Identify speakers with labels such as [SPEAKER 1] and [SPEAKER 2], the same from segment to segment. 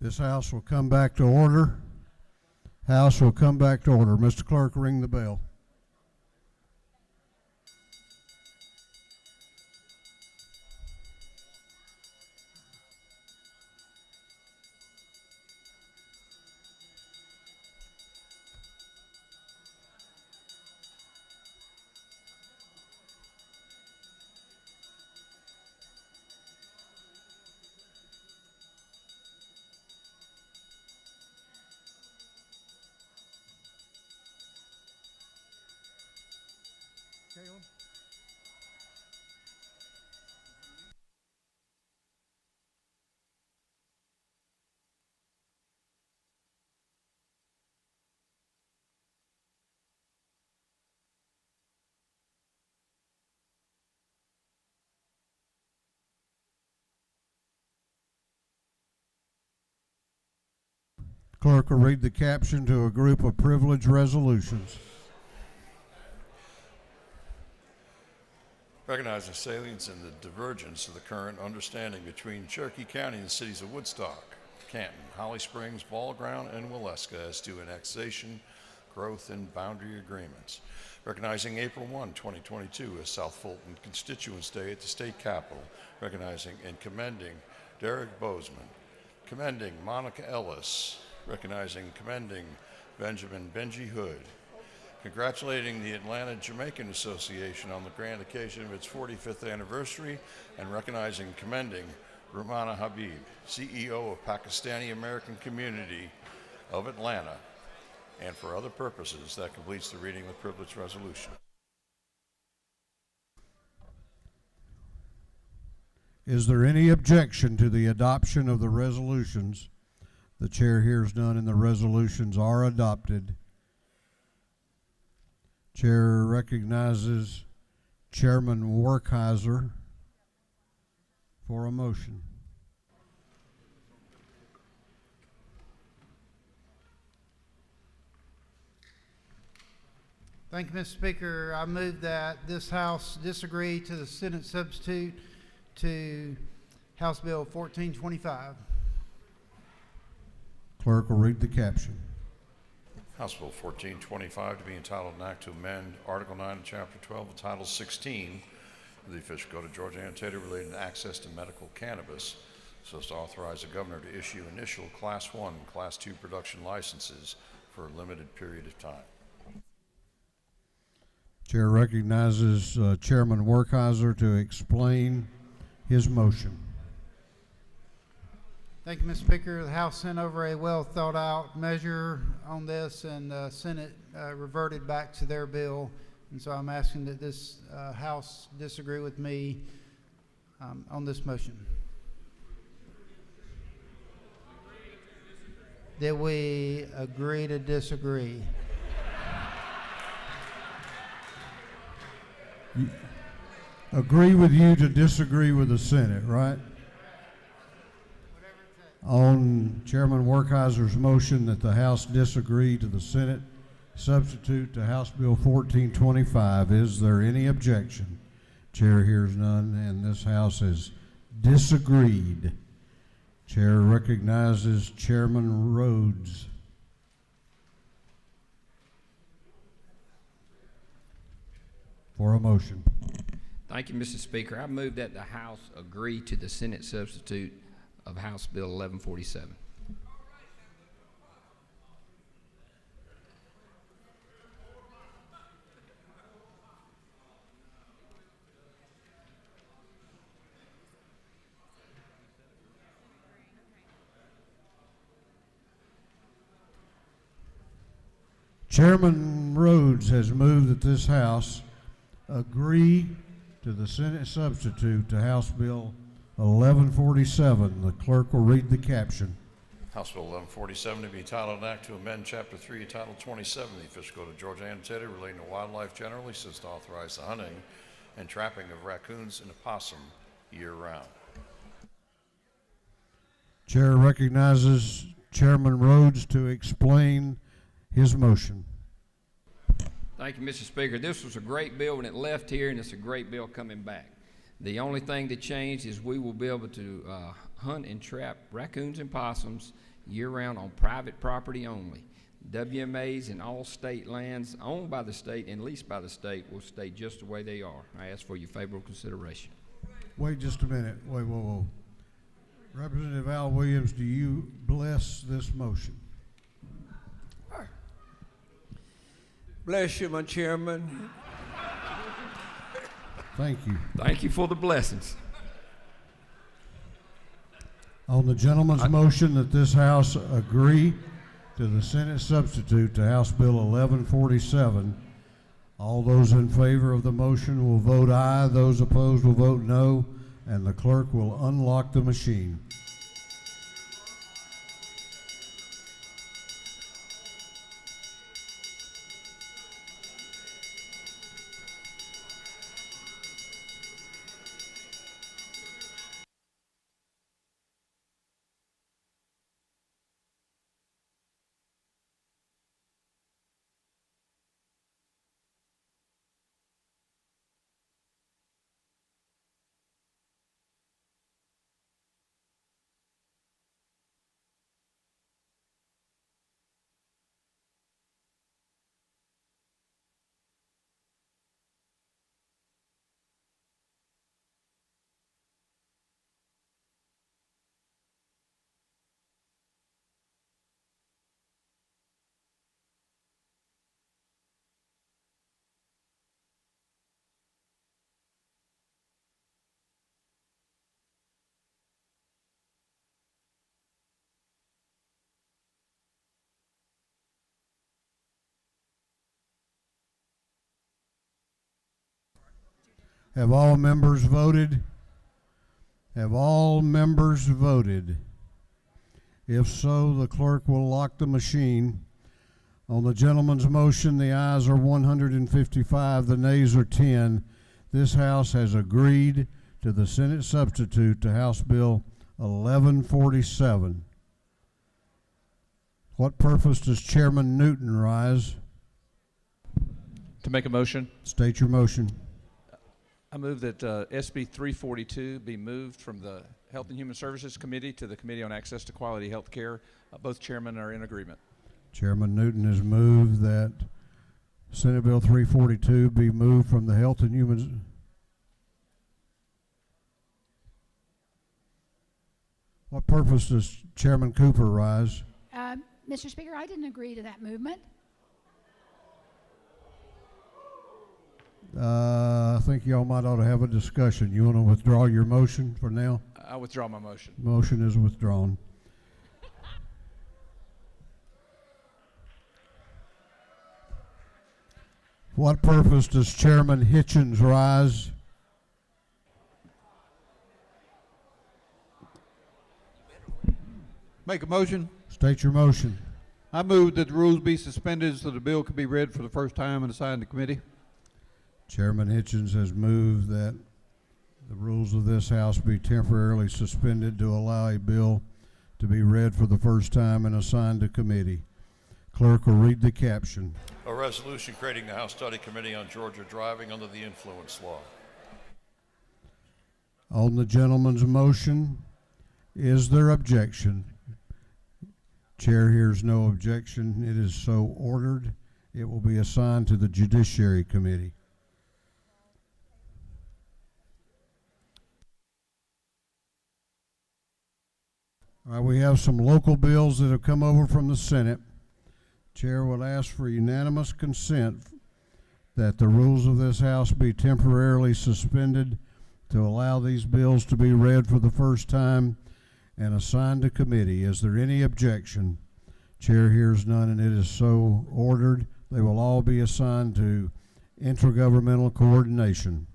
[SPEAKER 1] This House will come back to order. House will come back to order. Mr. Clerk, ring the bell. Caleb? Clerk will read the caption to a group of privilege resolutions.
[SPEAKER 2] Recognizing salience and the divergence of the current understanding between Cherokee County and the cities of Woodstock, Canton, Holly Springs, Ball Ground, and Waleska as to annexation, growth, and boundary agreements. Recognizing April 1, 2022 as South Fulton Constituents Day at the state capitol. Recognizing and commending Derek Bozeman. Commending Monica Ellis. Recognizing and commending Benjamin Benji Hood. Congratulating the Atlanta Jamaican Association on the grand occasion of its 45th anniversary, and recognizing and commending Rumana Habib, CEO of Pakistani American Community of Atlanta, and for other purposes. That completes the reading of the privilege resolution.
[SPEAKER 1] Is there any objection to the adoption of the resolutions? The chair hears none, and the resolutions are adopted. Chair recognizes Chairman Werkheiser for a motion.
[SPEAKER 3] Thank you, Mr. Speaker. I move that this House disagree to the Senate substitute to House Bill 1425.
[SPEAKER 1] Clerk will read the caption.
[SPEAKER 2] House Bill 1425 to be entitled an act to amend Article 9 of Chapter 12 of Title 16 of the official code of Georgia Annotated relating to access to medical cannabis, so as to authorize the governor to issue initial Class 1 and Class 2 production licenses for a limited period of time.
[SPEAKER 1] Chair recognizes Chairman Werkheiser to explain his motion.
[SPEAKER 3] Thank you, Mr. Speaker. The House sent over a well thought out measure on this, and the Senate reverted back to their bill. And so I'm asking that this House disagree with me on this motion. That we agree to disagree.
[SPEAKER 1] Agree with you to disagree with the Senate, right? On Chairman Werkheiser's motion that the House disagree to the Senate substitute to House Bill 1425, is there any objection? Chair hears none, and this House has disagreed. Chair recognizes Chairman Rhodes. For a motion.
[SPEAKER 4] Thank you, Mr. Speaker. I move that the House agree to the Senate substitute of House Bill 1147.
[SPEAKER 1] Chairman Rhodes has moved that this House agree to the Senate substitute to House Bill 1147. The clerk will read the caption.
[SPEAKER 2] House Bill 1147 to be entitled an act to amend Chapter 3, Title 27 of the official code of Georgia Annotated relating to wildlife generally, so as to authorize the hunting and trapping of raccoons and opossum year-round.
[SPEAKER 1] Chair recognizes Chairman Rhodes to explain his motion.
[SPEAKER 4] Thank you, Mr. Speaker. This was a great bill when it left here, and it's a great bill coming back. The only thing that changed is we will be able to hunt and trap raccoons and possums year-round on private property only. WMAs and all state lands owned by the state and leased by the state will stay just the way they are. I ask for your favorable consideration.
[SPEAKER 1] Wait just a minute. Wait, whoa, whoa. Representative Al Williams, do you bless this motion?
[SPEAKER 5] Bless you, my chairman.
[SPEAKER 1] Thank you.
[SPEAKER 4] Thank you for the blessings.
[SPEAKER 1] On the gentleman's motion that this House agree to the Senate substitute to House Bill 1147, all those in favor of the motion will vote aye. Those opposed will vote no, and the clerk will unlock the machine. Have all members voted? Have all members voted? If so, the clerk will lock the machine. On the gentleman's motion, the ayes are 155, the nays are 10. This House has agreed to the Senate substitute to House Bill 1147. What purpose does Chairman Newton rise?
[SPEAKER 6] To make a motion,
[SPEAKER 1] State your motion.
[SPEAKER 6] I move that SB 342 be moved from the Health and Human Services Committee to the Committee on Access to Quality Health Care. Both chairmen are in agreement.
[SPEAKER 1] Chairman Newton has moved that Senate Bill 342 be moved from the Health and Human... What purpose does Chairman Cooper rise?
[SPEAKER 7] Mr. Speaker, I didn't agree to that movement.
[SPEAKER 1] I think y'all might ought to have a discussion. You want to withdraw your motion for now?
[SPEAKER 6] I withdraw my motion.
[SPEAKER 1] Motion is withdrawn. What purpose does Chairman Hitchens rise?
[SPEAKER 8] Make a motion.
[SPEAKER 1] State your motion.
[SPEAKER 8] I move that the rules be suspended so the bill can be read for the first time and assigned to committee.
[SPEAKER 1] Chairman Hitchens has moved that the rules of this House be temporarily suspended to allow a bill to be read for the first time and assigned to committee. Clerk will read the caption.
[SPEAKER 2] A resolution creating the House Study Committee on Georgia Driving under the Influence Law.
[SPEAKER 1] On the gentleman's motion, is there objection? Chair hears no objection. It is so ordered. It will be assigned to the Judiciary Committee. All right, we have some local bills that have come over from the Senate. Chair will ask for unanimous consent that the rules of this House be temporarily suspended to allow these bills to be read for the first time and assigned to committee. Is there any objection? Chair hears none, and it is so ordered. They will all be assigned to intergovernmental coordination.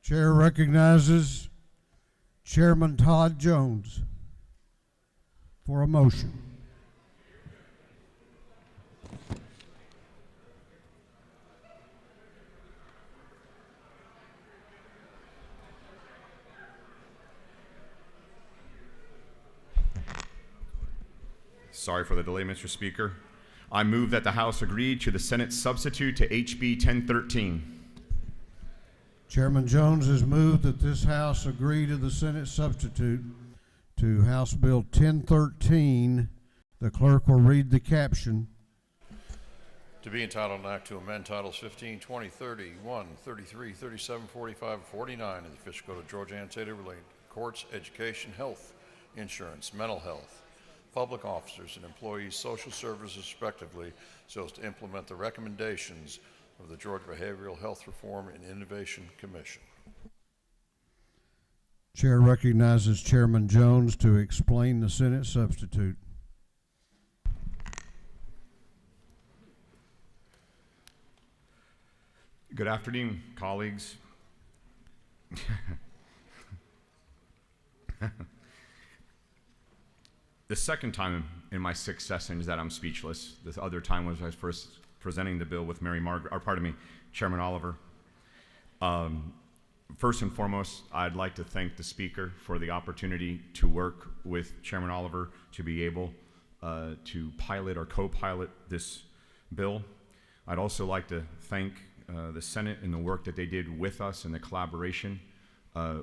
[SPEAKER 1] Chair recognizes Chairman Todd Jones for a motion.
[SPEAKER 5] Sorry for the delay, Mr. Speaker. I move that the House agree to the Senate substitute to HB 1013.
[SPEAKER 1] Chairman Jones has moved that this House agree to the Senate substitute to House Bill 1013. The clerk will read the caption.
[SPEAKER 2] To be entitled an act to amend Titles 15, 20, 31, 33, 37, 45, 49 of the official code of Georgia annotated relating to courts, education, health, insurance, mental health, public officers, and employees' social services respectively, so as to implement the recommendations of the Georgia Behavioral Health Reform and Innovation Commission.
[SPEAKER 1] Chair recognizes Chairman Jones to explain the Senate substitute.
[SPEAKER 5] Good afternoon, colleagues. The second time in my 6 sessions that I'm speechless. The other time was I was first presenting the bill with Chairman Oliver. First and foremost, I'd like to thank the Speaker for the opportunity to work with Chairman Oliver to be able to pilot or co-pilot this bill. I'd also like to thank the Senate and the work that they did with us and the collaboration.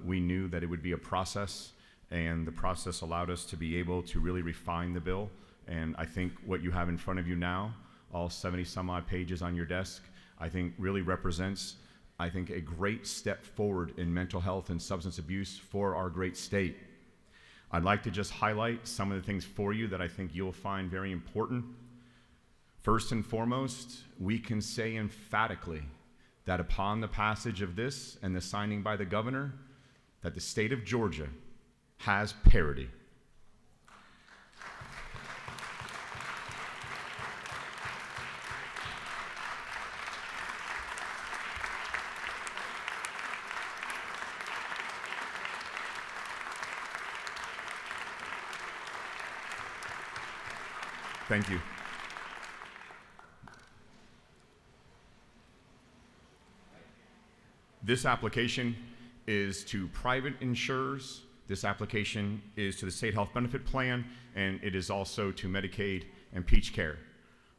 [SPEAKER 5] We knew that it would be a process, and the process allowed us to be able to really refine the bill. And I think what you have in front of you now, all 70 some odd pages on your desk, I think really represents, I think, a great step forward in mental health and substance abuse for our great state. I'd like to just highlight some of the things for you that I think you'll find very important. First and foremost, we can say emphatically that upon the passage of this and the signing by the governor, that the state of Georgia has parity. Thank you. This application is to private insurers. This application is to the State Health Benefit Plan, and it is also to Medicaid and Peach Care.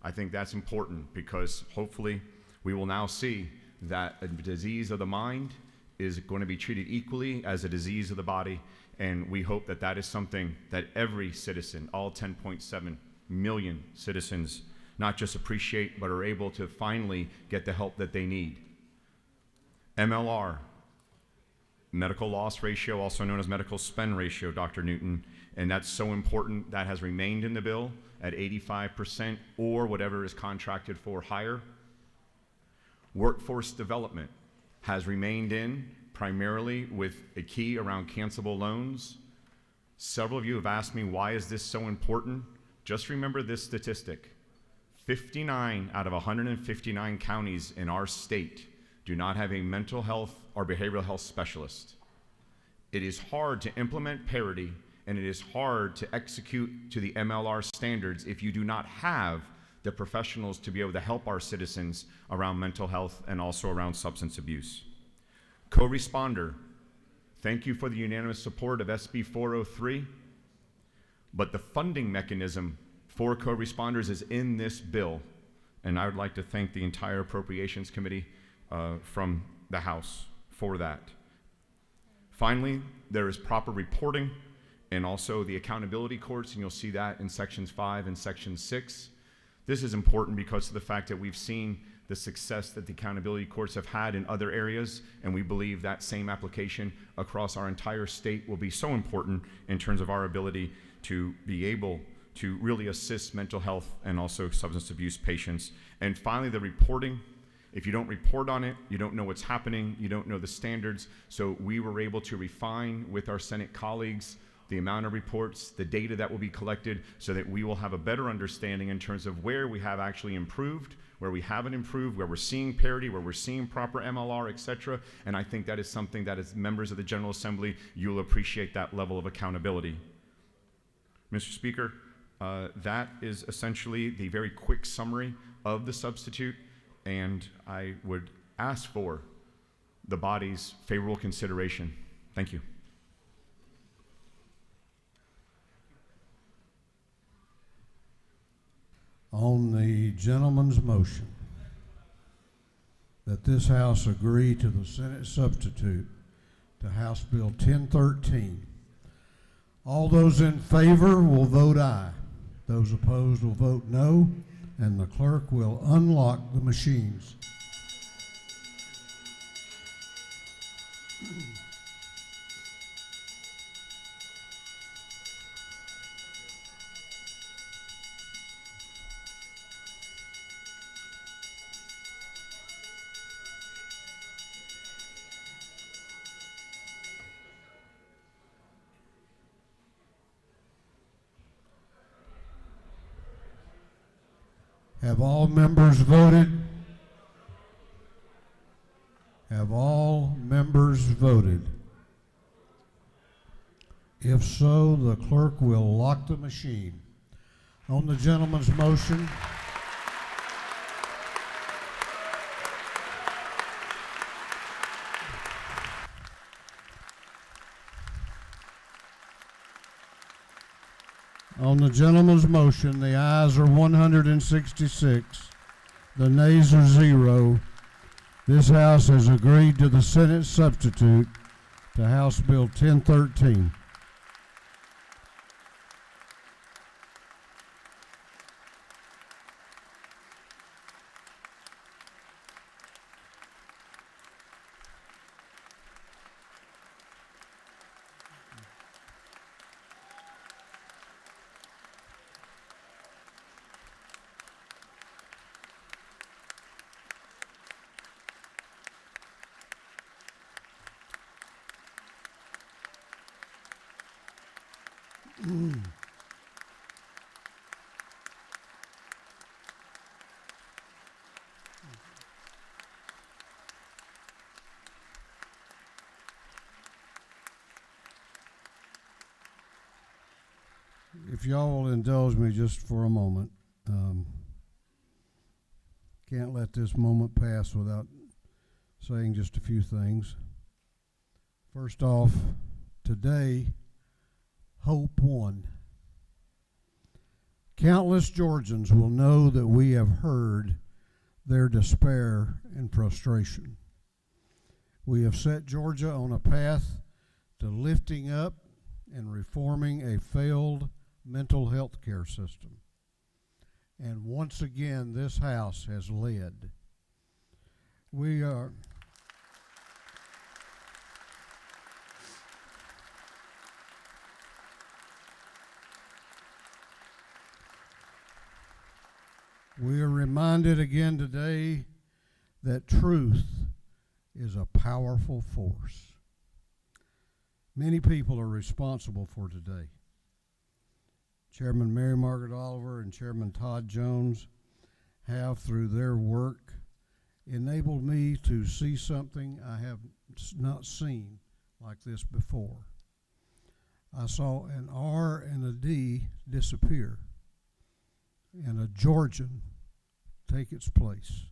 [SPEAKER 5] I think that's important because hopefully we will now see that a disease of the mind is going to be treated equally as a disease of the body, and we hope that that is something that every citizen, all 10.7 million citizens, not just appreciate, but are able to finally get the help that they need. MLR, medical loss ratio, also known as medical spend ratio, Dr. Newton, and that's so important. That has remained in the bill at 85% or whatever is contracted for higher. Workforce development has remained in primarily with a key around cancelable loans. Several of you have asked me, why is this so important? Just remember this statistic. 59 out of 159 counties in our state do not have a mental health or behavioral health specialist. It is hard to implement parity, and it is hard to execute to the MLR standards if you do not have the professionals to be able to help our citizens around mental health and also around substance abuse. Co-responder, thank you for the unanimous support of SB 403, but the funding mechanism for co-responders is in this bill, and I would like to thank the entire Appropriations Committee from the House for that. Finally, there is proper reporting and also the accountability courts, and you'll see that in sections 5 and section 6. This is important because of the fact that we've seen the success that the accountability courts have had in other areas, and we believe that same application across our entire state will be so important in terms of our ability to be able to really assist mental health and also substance abuse patients. And finally, the reporting. If you don't report on it, you don't know what's happening, you don't know the standards. So we were able to refine with our Senate colleagues the amount of reports, the data that will be collected, so that we will have a better understanding in terms of where we have actually improved, where we haven't improved, where we're seeing parity, where we're seeing proper MLR, et cetera. And I think that is something that as members of the General Assembly, you'll appreciate that level of accountability. Mr. Speaker, that is essentially the very quick summary of the substitute, and I would ask for the body's favorable consideration. Thank you.
[SPEAKER 1] On the gentleman's motion that this House agree to the Senate substitute to House Bill 1013, all those in favor will vote aye. Those opposed will vote no, and the clerk will unlock the machines. Have all members voted? Have all members voted? If so, the clerk will lock the machine. On the gentleman's motion, the ayes are 166, the nays are 0. This House has agreed to the Senate substitute to House Bill 1013. If y'all will indulge me just for a moment, can't let this moment pass without saying just a few things. First off, today, hope won. Countless Georgians will know that we have heard their despair and frustration. We have set Georgia on a path to lifting up and reforming a failed mental health care system. And once again, this House has led. We are reminded again today that truth is a powerful force. Many people are responsible for today. Chairman Mary Margaret Oliver and Chairman Todd Jones have, through their work, enabled me to see something I have not seen like this before. I saw an R and a D disappear and a Georgian take its place.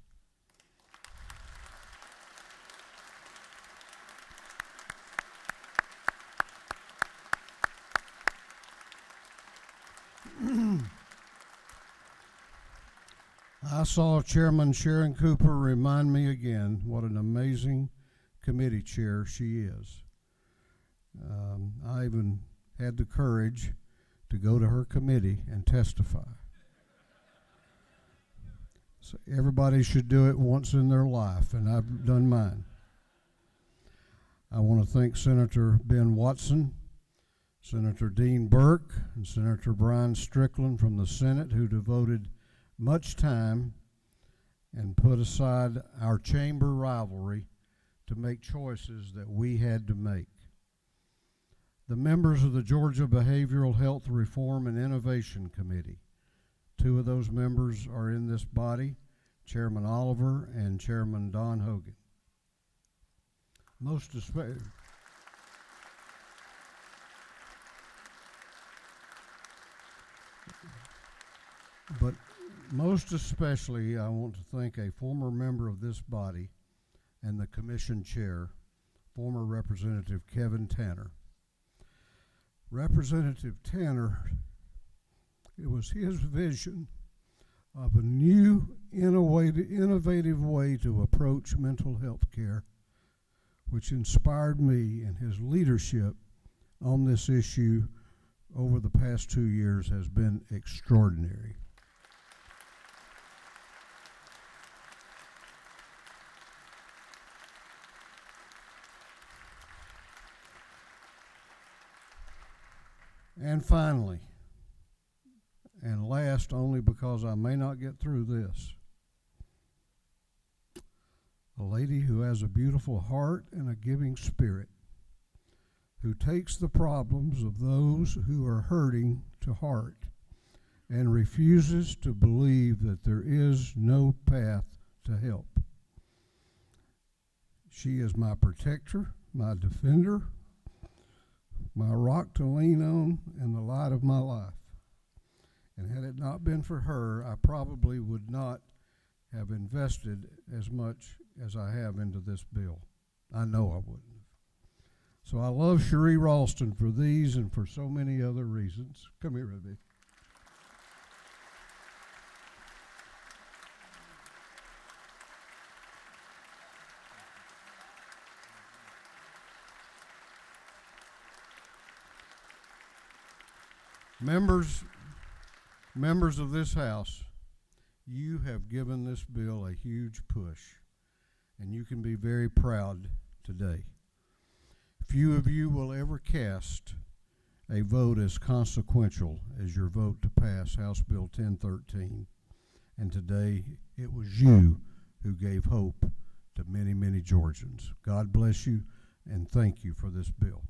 [SPEAKER 1] I saw Chairman Sharon Cooper remind me again what an amazing committee chair she is. I even had the courage to go to her committee and testify. So everybody should do it once in their life, and I've done mine. I want to thank Senator Ben Watson, Senator Dean Burke, and Senator Brian Strickland from the Senate, who devoted much time and put aside our chamber rivalry to make choices that we had to make. The members of the Georgia Behavioral Health Reform and Innovation Committee. Two of those members are in this body, Chairman Oliver and Chairman Don Hogan. Most especially, but most especially, I want to thank a former member of this body and the commission chair, former Representative Kevin Tanner. Representative Tanner, it was his vision of a new, innovative way to approach mental health care, which inspired me, and his leadership on this issue over the past 2 years has been extraordinary. And finally, and last only because I may not get through this, a lady who has a beautiful heart and a giving spirit, who takes the problems of those who are hurting to heart and refuses to believe that there is no path to help. She is my protector, my defender, my rock to lean on, and the light of my life. And had it not been for her, I probably would not have invested as much as I have into this bill. I know I wouldn't have. So I love Cherie Ralston for these and for so many other reasons. Come here, Ruby. Members of this House, you have given this bill a huge push, and you can be very proud today. Few of you will ever cast a vote as consequential as your vote to pass House Bill 1013, and today it was you who gave hope to many, many Georgians. God bless you, and thank you for this bill.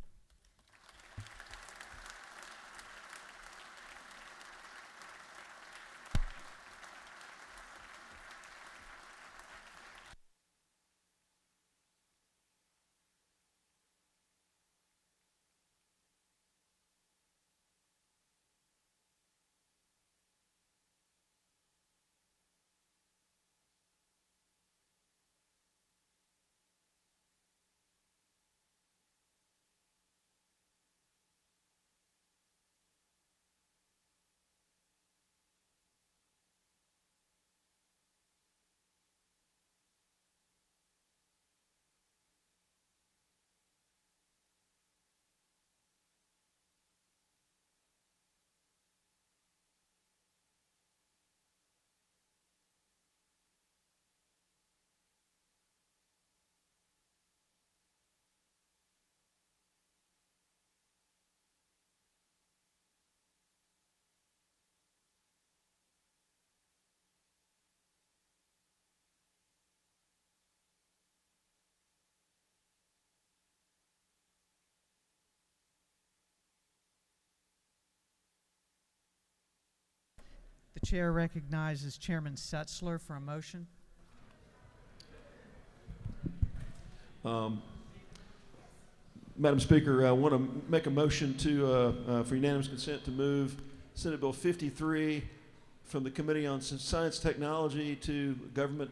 [SPEAKER 9] The chair recognizes Chairman Setzler for a motion.
[SPEAKER 10] Madam Speaker, I want to make a motion for unanimous consent to move Senate Bill 53 from the Committee on Science, Technology to Government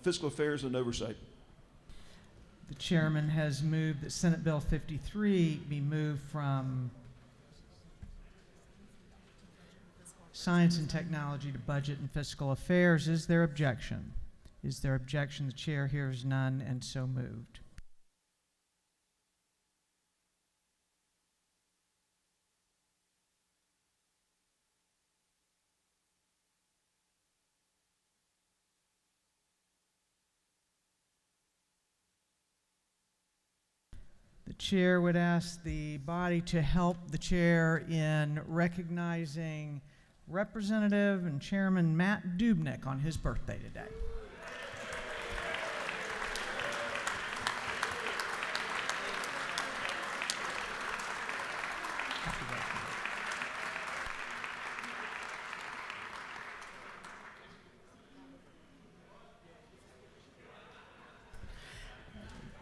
[SPEAKER 10] Fiscal Affairs and Oversight.
[SPEAKER 9] The chairman has moved that Senate Bill 53 be moved from Science and Technology to Budget and Fiscal Affairs. Is there objection? Is there objection? The chair hears none, and so moved. The chair would ask the body to help the chair in recognizing Representative and Chairman Matt Dubnik on his birthday today.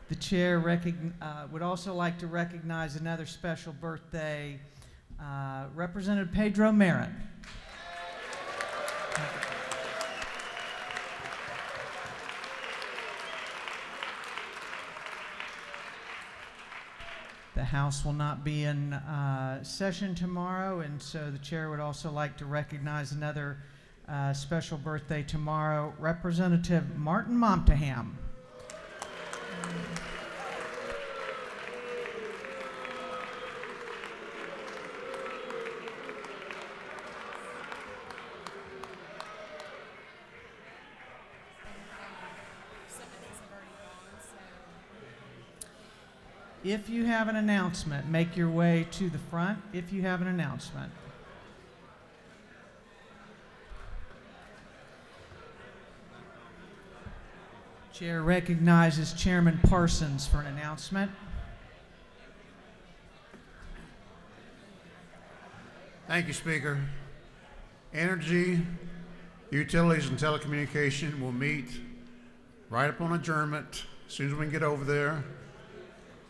[SPEAKER 9] The chair would also like to recognize another special birthday, Representative Pedro Marin. The House will not be in session tomorrow, and so the chair would also like to recognize another special birthday tomorrow, Representative Martin Montaham. If you have an announcement, make your way to the front if you have an announcement. Chair recognizes Chairman Parsons for an announcement.
[SPEAKER 11] Thank you, Speaker. Energy, Utilities, and Telecommunication will meet right upon adjournment as soon as we can get over there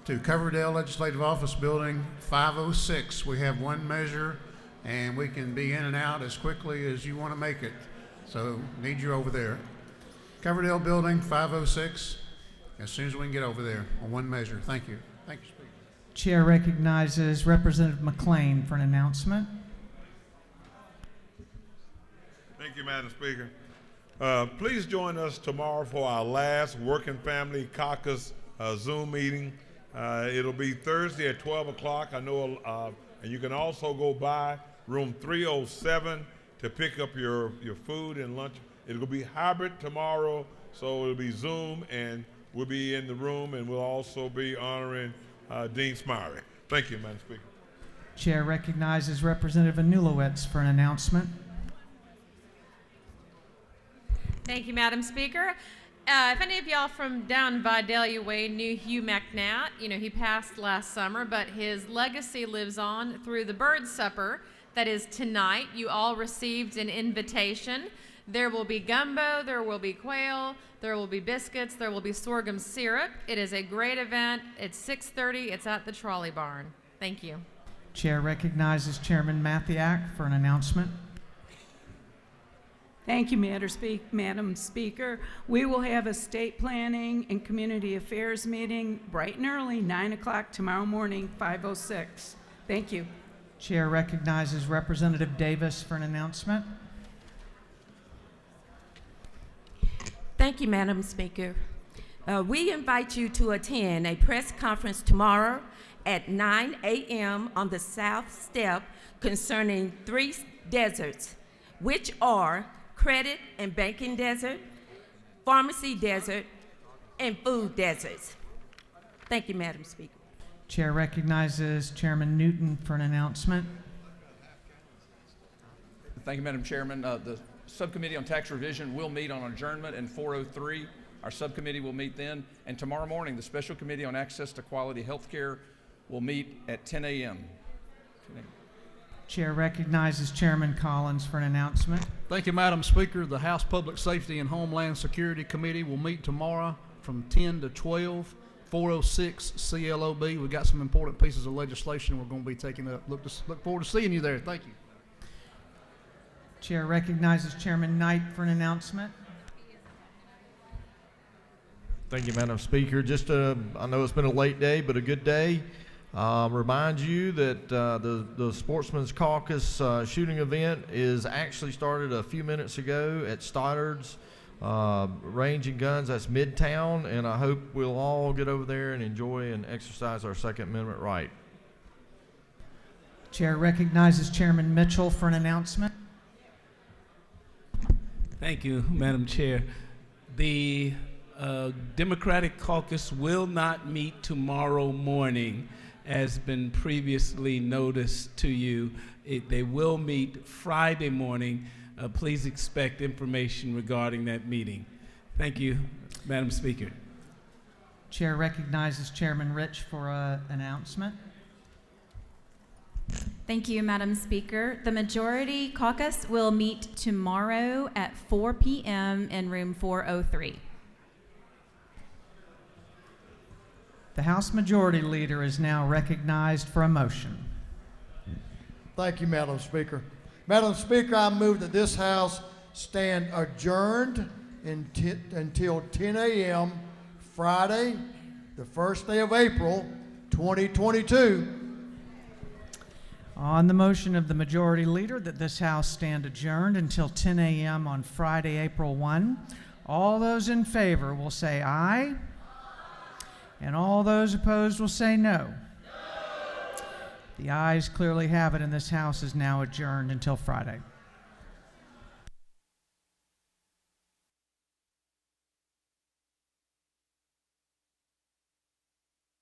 [SPEAKER 11] to Coverdale Legislative Office Building, 506. We have one measure, and we can be in and out as quickly as you want to make it. So need you over there. Coverdale Building, 506, as soon as we can get over there on one measure. Thank you. Thank you, Speaker.
[SPEAKER 9] Chair recognizes Representative McLean for an announcement.
[SPEAKER 12] Thank you, Madam Speaker. Please join us tomorrow for our last Working Family Caucus Zoom meeting. It'll be Thursday at 12 o'clock. I know, and you can also go by room 307 to pick up your food and lunch. It'll be hybrid tomorrow, so it'll be Zoom, and we'll be in the room, and we'll also be honoring Dean Smiley. Thank you, Madam Speaker.
[SPEAKER 9] Chair recognizes Representative Anulowicz for an announcement.
[SPEAKER 13] Thank you, Madam Speaker. If any of y'all from down Vidalia Way knew Hugh McNatt, he passed last summer, but his legacy lives on through the bird supper that is tonight. You all received an invitation. There will be gumbo, there will be quail, there will be biscuits, there will be sorghum syrup. It is a great event. It's 6:30. It's at the Trolley Barn. Thank you.
[SPEAKER 9] Chair recognizes Chairman Mathiak for an announcement.
[SPEAKER 14] Thank you, Madam Speaker. We will have a state planning and community affairs meeting bright and early, 9 o'clock tomorrow morning, 5:06. Thank you.
[SPEAKER 9] Chair recognizes Representative Davis for an announcement.
[SPEAKER 15] Thank you, Madam Speaker. We invite you to attend a press conference tomorrow at 9 a.m. on the South Step concerning 3 deserts, which are credit and banking desert, pharmacy desert, and food deserts. Thank you, Madam Speaker.
[SPEAKER 9] Chair recognizes Chairman Newton for an announcement.
[SPEAKER 6] Thank you, Madam Chairman. The Subcommittee on Tax Revision will meet on adjournment in 4:03. Our subcommittee will meet then. And tomorrow morning, the Special Committee on Access to Quality Health Care will meet at 10 a.m.
[SPEAKER 9] Chair recognizes Chairman Collins for an announcement.
[SPEAKER 8] Thank you, Madam Speaker. The House Public Safety and Homeland Security Committee will meet tomorrow from 10 to 12, 406 CLOB. We've got some important pieces of legislation we're going to be taking up. Look forward to seeing you there. Thank you.
[SPEAKER 9] Chair recognizes Chairman Knight for an announcement.
[SPEAKER 16] Thank you, Madam Speaker. I know it's been a late day, but a good day. Remind you that the Sportsman's Caucus shooting event is actually started a few minutes ago at Stoddard's Range and Guns. That's Midtown, and I hope we'll all get over there and enjoy and exercise our Second Amendment right.
[SPEAKER 9] Chair recognizes Chairman Mitchell for an announcement.
[SPEAKER 17] Thank you, Madam Chair. The Democratic Caucus will not meet tomorrow morning, as been previously noticed to you. They will meet Friday morning. Please expect information regarding that meeting. Thank you, Madam Speaker.
[SPEAKER 9] Chair recognizes Chairman Rich for an announcement.
[SPEAKER 18] Thank you, Madam Speaker. The Majority Caucus will meet tomorrow at 4 p.m. in room 403.
[SPEAKER 9] The House Majority Leader is now recognized for a motion.
[SPEAKER 19] Thank you, Madam Speaker. Madam Speaker, I move that this House stand adjourned until 10 a.m. Friday, the first day of April, 2022.
[SPEAKER 9] On the motion of the Majority Leader that this House stand adjourned until 10 a.m. on Friday, April 1, all those in favor will say aye, and all those opposed will say no. The ayes clearly have it, and this House is now adjourned until Friday.